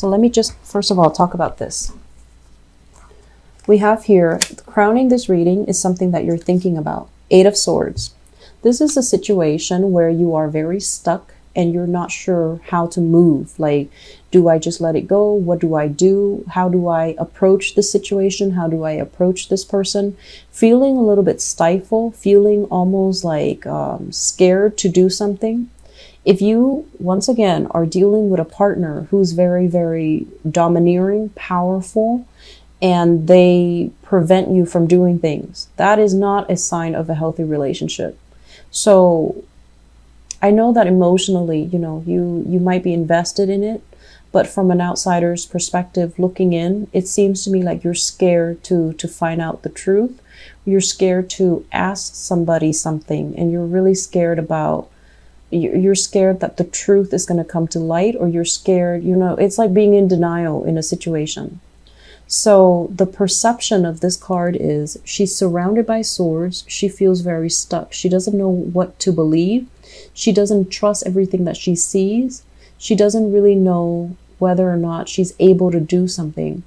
So let me just, first of all, talk about this. We have here, crowning this reading is something that you're thinking about. Eight of Swords. This is a situation where you are very stuck and you're not sure how to move. Like, do I just let it go? What do I do? How do I approach this situation? How do I approach this person? Feeling a little bit stifled, feeling almost like scared to do something. If you, once again, are dealing with a partner who's very, very domineering, powerful, and they prevent you from doing things, that is not a sign of a healthy relationship. So I know that emotionally, you might be invested in it, but from an outsider's perspective looking in, it seems to me like you're scared to find out the truth. You're scared to ask somebody something, and you're really scared about, you're scared that the truth is going to come to light, or you're scared, it's like being in denial in a situation. So the perception of this card is she's surrounded by swords. She feels very stuck. She doesn't know what to believe. She doesn't trust everything that she sees. She doesn't really know whether or not she's able to do something.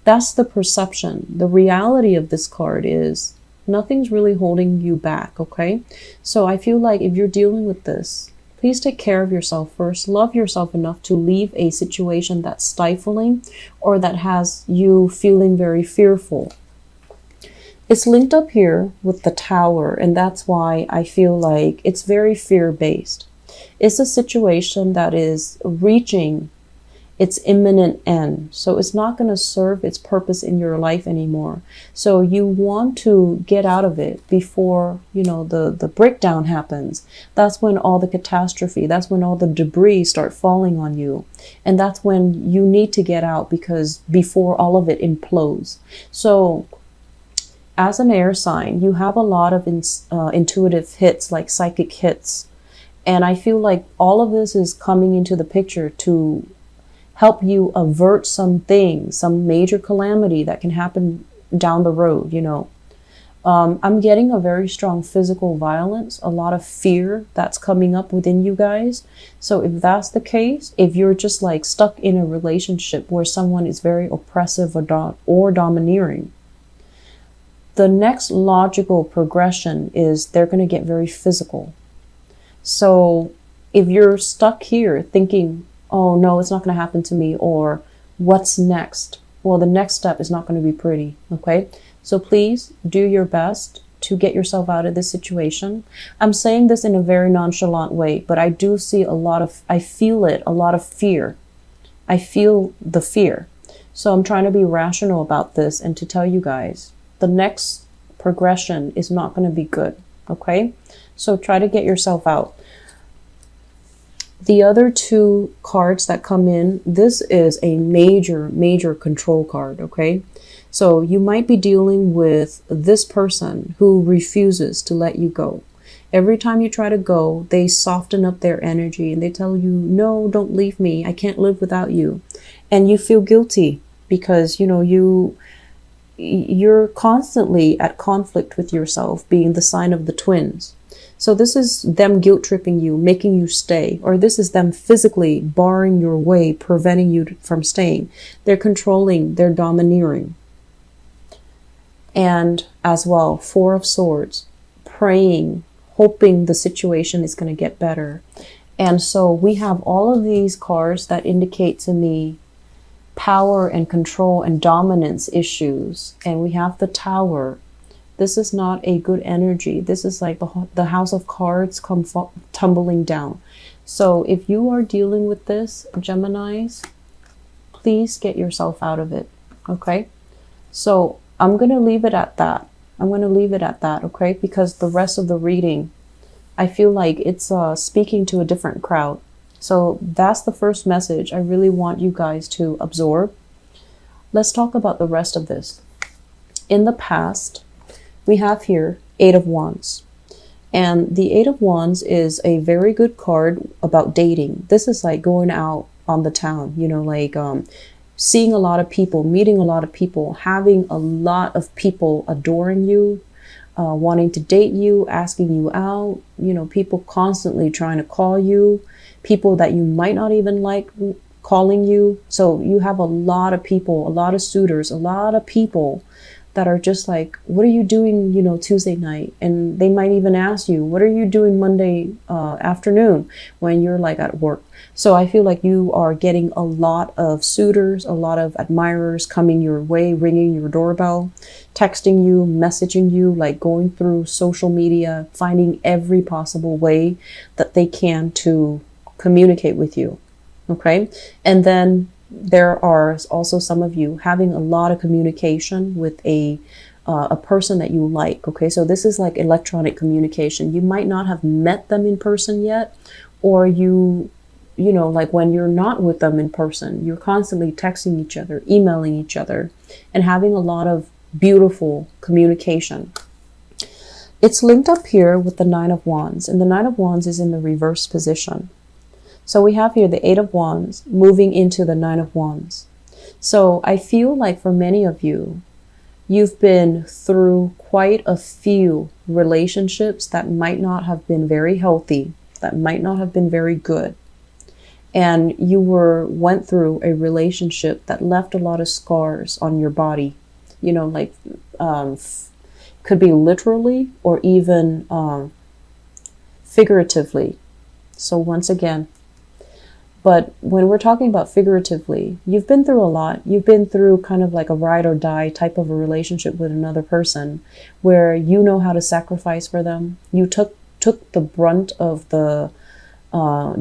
That's the perception. The reality of this card is nothing's really holding you back, okay? So I feel like if you're dealing with this, please take care of yourself first. Love yourself enough to leave a situation that's stifling or that has you feeling very fearful. It's linked up here with the Tower, and that's why I feel like it's very fear-based. It's a situation that is reaching its imminent end. So it's not going to serve its purpose in your life anymore. So you want to get out of it before, the breakdown happens. That's when all the catastrophe, that's when all the debris start falling on you. And that's when you need to get out, because before all of it implodes. So as an air sign, you have a lot of intuitive hits, like psychic hits. And I feel like all of this is coming into the picture to help you avert some major calamity that can happen down the road, I'm getting a very strong physical violence, a lot of fear that's coming up within you guys. So if that's the case, if you're just like stuck in a relationship where someone is very oppressive or domineering, the next logical progression is they're going to get very physical. So if you're stuck here thinking, oh no, it's not going to happen to me, or what's next? Well, the next step is not going to be pretty, okay? So please do your best to get yourself out of this situation. I'm saying this in a very nonchalant way, but I do see I feel a lot of fear. I feel the fear. So I'm trying to be rational about this and to tell you guys, the next progression is not going to be good, okay? So try to get yourself out. The other two cards that come in, this is a major, major control card, okay? So you might be dealing with this person who refuses to let you go. Every time you try to go, they soften up their energy and they tell you, no, don't leave me. I can't live without you. And you feel guilty because, you're constantly at conflict with yourself, being the sign of the twins. So this is them guilt tripping you, making you stay, or this is them physically barring your way, preventing you from staying. They're controlling, they're domineering. And as well, Four of Swords, praying, hoping the situation is going to get better. And so we have all of these cards that indicate to me power and control and dominance issues. And we have the Tower. This is not a good energy. This is like the house of cards come tumbling down. So if you are dealing with this, Geminis, please get yourself out of it, okay? So I'm going to leave it at that. Okay? Because the rest of the reading, I feel like it's speaking to a different crowd. So that's the first message I really want you guys to absorb. Let's talk about the rest of this. In the past, we have here Eight of Wands. And the Eight of Wands is a very good card about dating. This is like going out on the town, seeing a lot of people, meeting a lot of people, having a lot of people adoring you, wanting to date you, asking you out, people constantly trying to call you, people that you might not even like calling you. So you have a lot of people, a lot of suitors, a lot of people that are just like, what are you doing, you know, Tuesday night? And they might even ask you, what are you doing Monday afternoon when you're like at work? So I feel like you are getting a lot of suitors, a lot of admirers coming your way, ringing your doorbell, texting you, messaging you, like going through social media, finding every possible way that they can to communicate with you. Okay. And then there are also some of you having a lot of communication with a person that you like. Okay, so this is like electronic communication. You might not have met them in person yet, or you know, like when you're not with them in person, you're constantly texting each other, emailing each other, and having a lot of beautiful communication. It's linked up here with the Nine of Wands, and the Nine of Wands is in the reverse position. So we have here the Eight of Wands moving into the Nine of Wands. So I feel like for many of you, you've been through quite a few relationships that might not have been very healthy, that might not have been very good. And you went through a relationship that left a lot of scars on your body, you know, like could be literally or even figuratively. So once again, but when we're talking about figuratively, you've been through a lot. You've been through kind of like a ride or die type of a relationship with another person where you know how to sacrifice for them. You took the brunt of the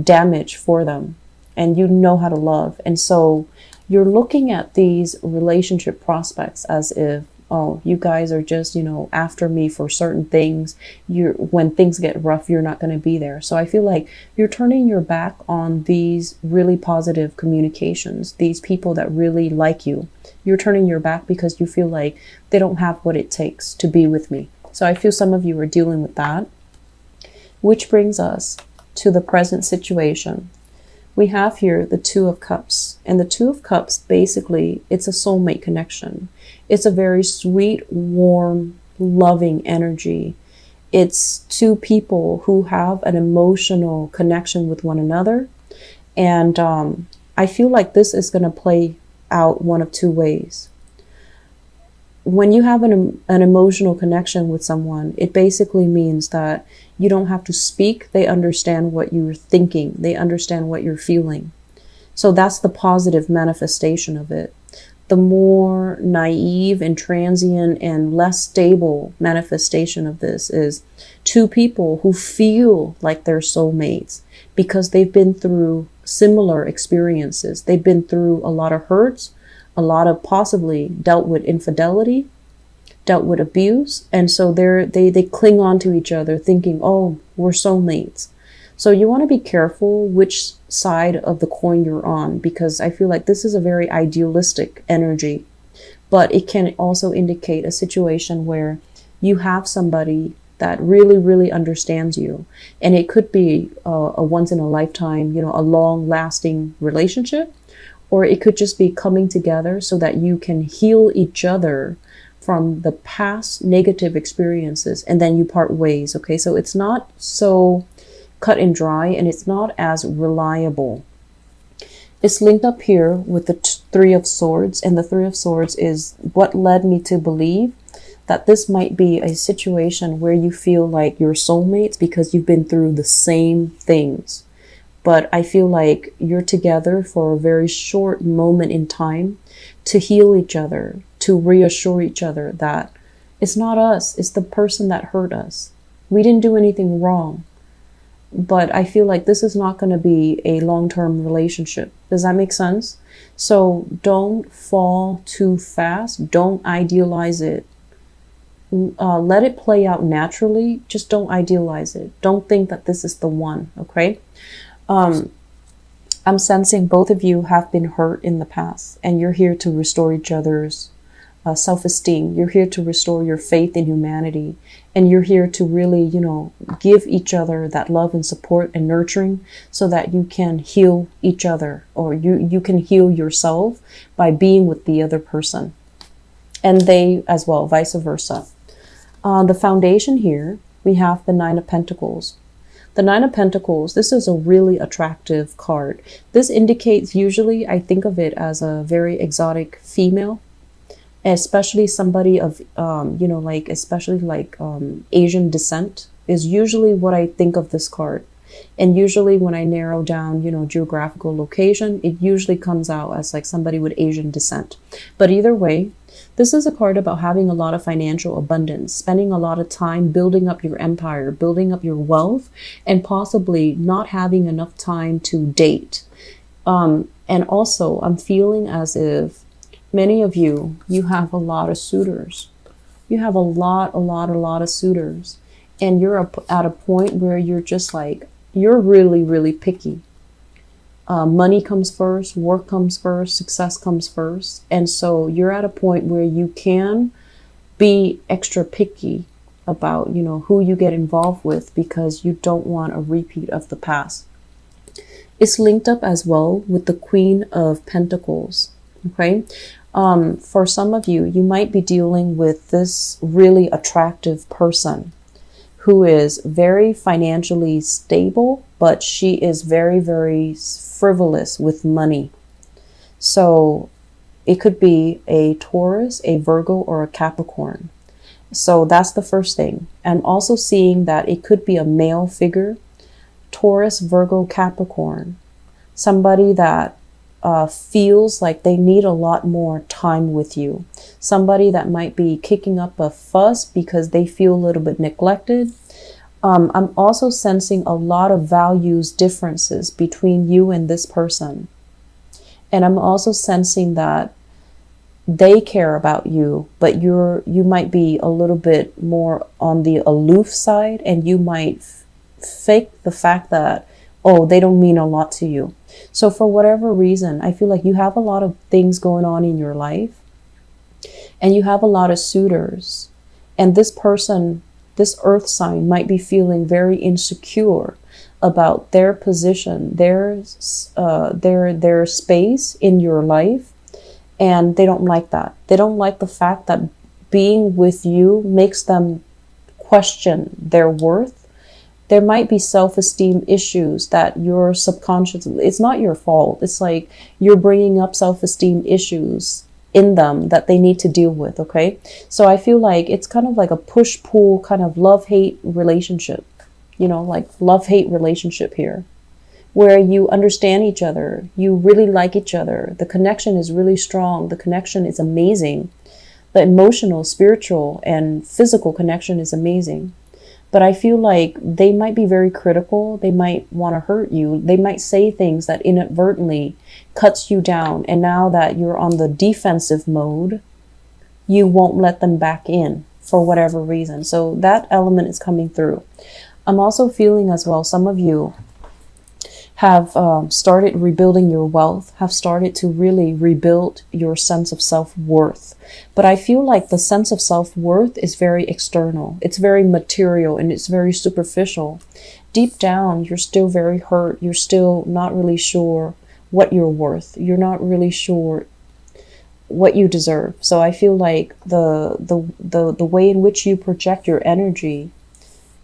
damage for them, and you know how to love. And so you're looking at these relationship prospects as if, oh, you guys are just, you know, after me for certain things. When things get rough, you're not going to be there. So I feel like you're turning your back on these really positive communications, these people that really like you. You're turning your back because you feel like they don't have what it takes to be with me. So I feel some of you are dealing with that, which brings us to the present situation. We have here the Two of Cups, and the Two of Cups, basically, it's a soulmate connection. It's a very sweet, warm, loving energy. It's two people who have an emotional connection with one another. And I feel like this is going to play out one of two ways. When you have an emotional connection with someone, it basically means that you don't have to speak. They understand what you're thinking. They understand what you're feeling. So that's the positive manifestation of it. The more naive and transient and less stable manifestation of this is two people who feel like they're soulmates because they've been through similar experiences. They've been through a lot of hurts, a lot of possibly dealt with infidelity, dealt with abuse. And so they cling on to each other thinking, oh, we're soulmates. So you want to be careful which side of the coin you're on, because I feel like this is a very idealistic energy, but it can also indicate a situation where you have somebody that really, really understands you. And it could be a once in a lifetime, you know, a long lasting relationship, or it could just be coming together so that you can heal each other from the past negative experiences, and then you part ways. Okay, so it's not so cut and dry, and it's not as reliable. It's linked up here with the Three of Swords, and the Three of Swords is what led me to believe that this might be a situation where you feel like you're soulmates because you've been through the same things. But I feel like you're together for a very short moment in time to heal each other, to reassure each other that it's not us, it's the person that hurt us. We didn't do anything wrong. But I feel like this is not going to be a long-term relationship. Does that make sense? So don't fall too fast. Don't idealize it. Let it play out naturally. Just don't idealize it. Don't think that this is the one, okay? I'm sensing both of you have been hurt in the past, and you're here to restore each other's self-esteem. You're here to restore your faith in humanity, and you're here to really, you know, give each other that love and support and nurturing so that you can heal each other, or you can heal yourself by being with the other person, and they as well, vice versa. On the foundation here, we have the Nine of Pentacles. The Nine of Pentacles, this is a really attractive card. This indicates, usually I think of it as a very exotic female, especially somebody of, you know, like, especially like Asian descent is usually what I think of this card. And usually when I narrow down, you know, geographical location, it usually comes out as like somebody with Asian descent. But either way, this is a card about having a lot of financial abundance, spending a lot of time building up your empire, building up your wealth, and possibly not having enough time to date. And also, I'm feeling as if many of you, you have a lot of suitors. You have a lot of suitors. And you're at a point where you're just like, you're really, really picky. Money comes first, work comes first, success comes first. And so you're at a point where you can be extra picky about, you know, who you get involved with, because you don't want a repeat of the past. It's linked up as well with the Queen of Pentacles. Okay. For some of you, you might be dealing with this really attractive person who is very financially stable, but she is very, very frivolous with money. So it could be a Taurus, a Virgo, or a Capricorn. So that's the first thing. I'm also seeing that it could be a male figure, Taurus, Virgo, Capricorn, somebody that feels like they need a lot more time with you. Somebody that might be kicking up a fuss because they feel a little bit neglected. I'm also sensing a lot of values differences between you and this person. And I'm also sensing that they care about you, but you might be a little bit more on the aloof side, and you might fake the fact that, oh, they don't mean a lot to you. So for whatever reason, I feel like you have a lot of things going on in your life, and you have a lot of suitors, and this person, this earth sign, might be feeling very insecure about their position, their space in your life, and they don't like that. They don't like the fact that being with you makes them question their worth. There might be self-esteem issues that your subconscious, it's not your fault. It's like you're bringing up self-esteem issues in them that they need to deal with. Okay. So I feel like it's kind of like a push-pull kind of love-hate relationship, you know, like love-hate relationship here, where you understand each other. You really like each other. The connection is really strong. The connection is amazing. The emotional, spiritual, and physical connection is amazing. But I feel like they might be very critical. They might want to hurt you. They might say things that inadvertently cuts you down. And now that you're on the defensive mode, you won't let them back in for whatever reason. So that element is coming through. I'm also feeling as well, some of you have started rebuilding your wealth, have started to really rebuild your sense of self-worth. But I feel like the sense of self-worth is very external. It's very material and it's very superficial. Deep down, you're still very hurt. You're still not really sure what you're worth. You're not really sure what you deserve. So I feel like the way in which you project your energy,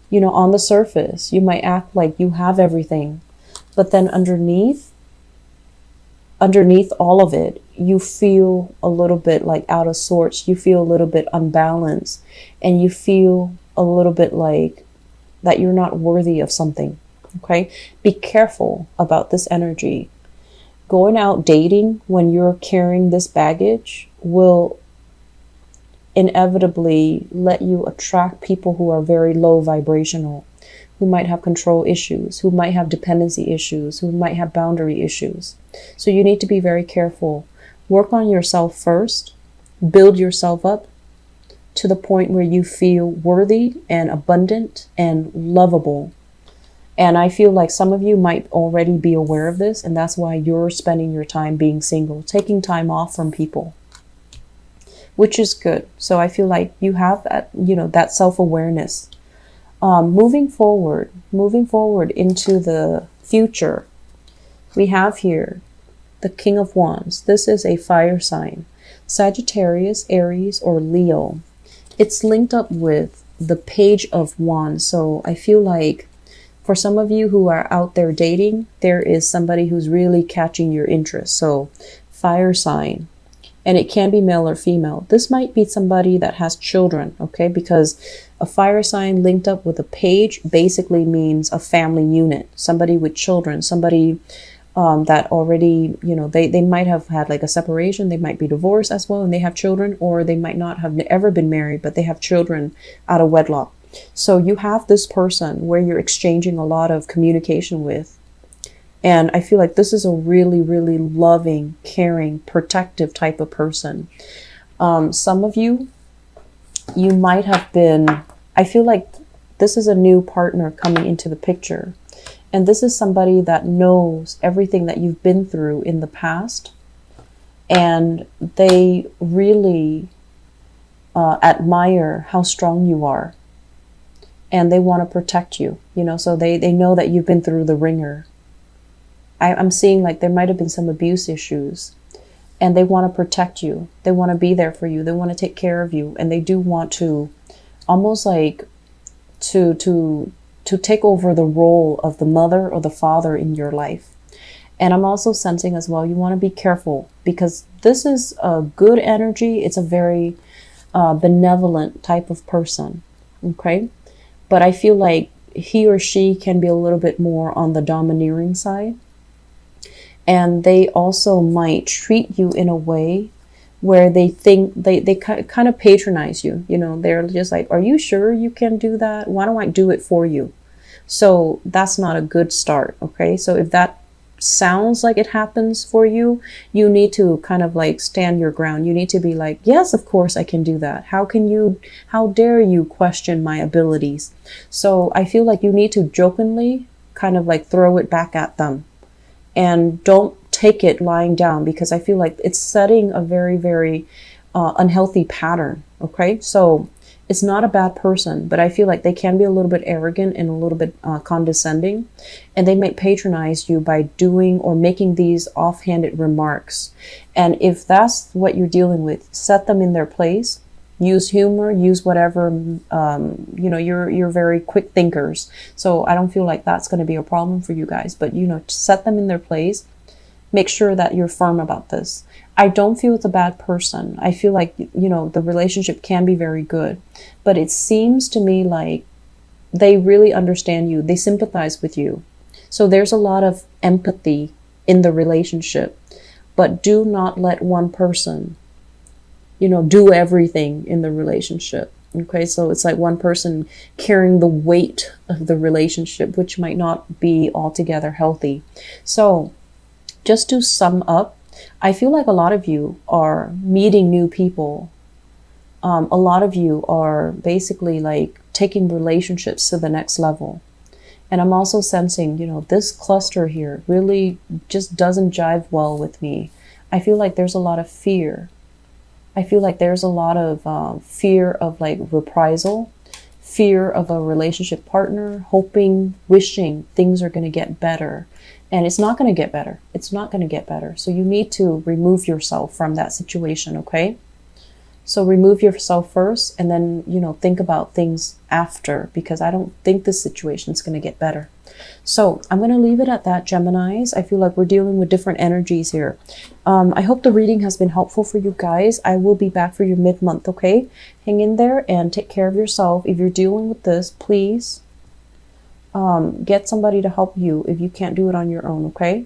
you know, on the surface, you might act like you have everything. But then underneath all of it, you feel a little bit like out of sorts. You feel a little bit unbalanced, and you feel a little bit like that you're not worthy of something. Okay. Be careful about this energy. Going out dating when you're carrying this baggage will inevitably let you attract people who are very low vibrational, who might have control issues, who might have dependency issues, who might have boundary issues. So you need to be very careful. Work on yourself first. Build yourself up to the point where you feel worthy and abundant and lovable. And I feel like some of you might already be aware of this, and that's why you're spending your time being single, taking time off from people, which is good. So I feel like you have that, you know, that self-awareness. Moving forward into the future, we have here the King of Wands. This is a fire sign, Sagittarius, Aries, or Leo. It's linked up with the Page of Wands. So I feel like For some of you who are out there dating, there is somebody who's really catching your interest. So fire sign, and it can be male or female. This might be somebody that has children, okay? Because a fire sign linked up with a page basically means a family unit, somebody with children, somebody that already, you know, they might have had like a separation, they might be divorced as well, and they have children, or they might not have ever been married, but they have children out of wedlock. So you have this person where you're exchanging a lot of communication with. And I feel like this is a really, really loving, caring, protective type of person. Some of you, you might have been, I feel like this is a new partner coming into the picture. And this is somebody that knows everything that you've been through in the past. And they really admire how strong you are. And they want to protect you, you know, so they know that you've been through the ringer. I'm seeing like there might have been some abuse issues, and they want to protect you. They want to be there for you. They want to take care of you. And they do want to almost like to take over the role of the mother or the father in your life. And I'm also sensing as well, you want to be careful, because this is a good energy. It's a very benevolent type of person. Okay. But I feel like he or she can be a little bit more on the domineering side. And they also might treat you in a way where they think they kind of patronize you. You know, they're just like, are you sure you can do that? Why don't I do it for you? So that's not a good start. Okay. So if that sounds like it happens for you, you need to kind of like stand your ground. You need to be like, yes, of course I can do that. How dare you question my abilities? So I feel like you need to jokingly kind of like throw it back at them, and don't take it lying down, because I feel like it's setting a very, very unhealthy pattern. Okay. So it's not a bad person, but I feel like they can be a little bit arrogant and a little bit condescending, and they might patronize you by doing or making these offhanded remarks. And if that's what you're dealing with, set them in their place. Use humor, use whatever, you know, you're very quick thinkers. So I don't feel like that's going to be a problem for you guys, but, you know, set them in their place. Make sure that you're firm about this. I don't feel it's a bad person. I feel like, you know, the relationship can be very good, but it seems to me like they really understand you. They sympathize with you. So there's a lot of empathy in the relationship, but do not let one person, you know, do everything in the relationship. Okay. So it's like one person carrying the weight of the relationship, which might not be altogether healthy. So just to sum up, I feel like a lot of you are meeting new people. A lot of you are basically like taking relationships to the next level. And I'm also sensing, you know, this cluster here really just doesn't jive well with me. I feel like there's a lot of fear. I feel like there's a lot of fear of like reprisal, fear of a relationship partner, hoping, wishing things are going to get better. And it's not going to get better. It's not going to get better. So you need to remove yourself from that situation, okay? So remove yourself first, and then, you know, think about things after, because I don't think this situation is going to get better. So I'm going to leave it at that, Geminis. I feel like we're dealing with different energies here. I hope the reading has been helpful for you guys. I will be back for your mid-month, okay? Hang in there and take care of yourself. If you're dealing with this, please get somebody to help you if you can't do it on your own, okay?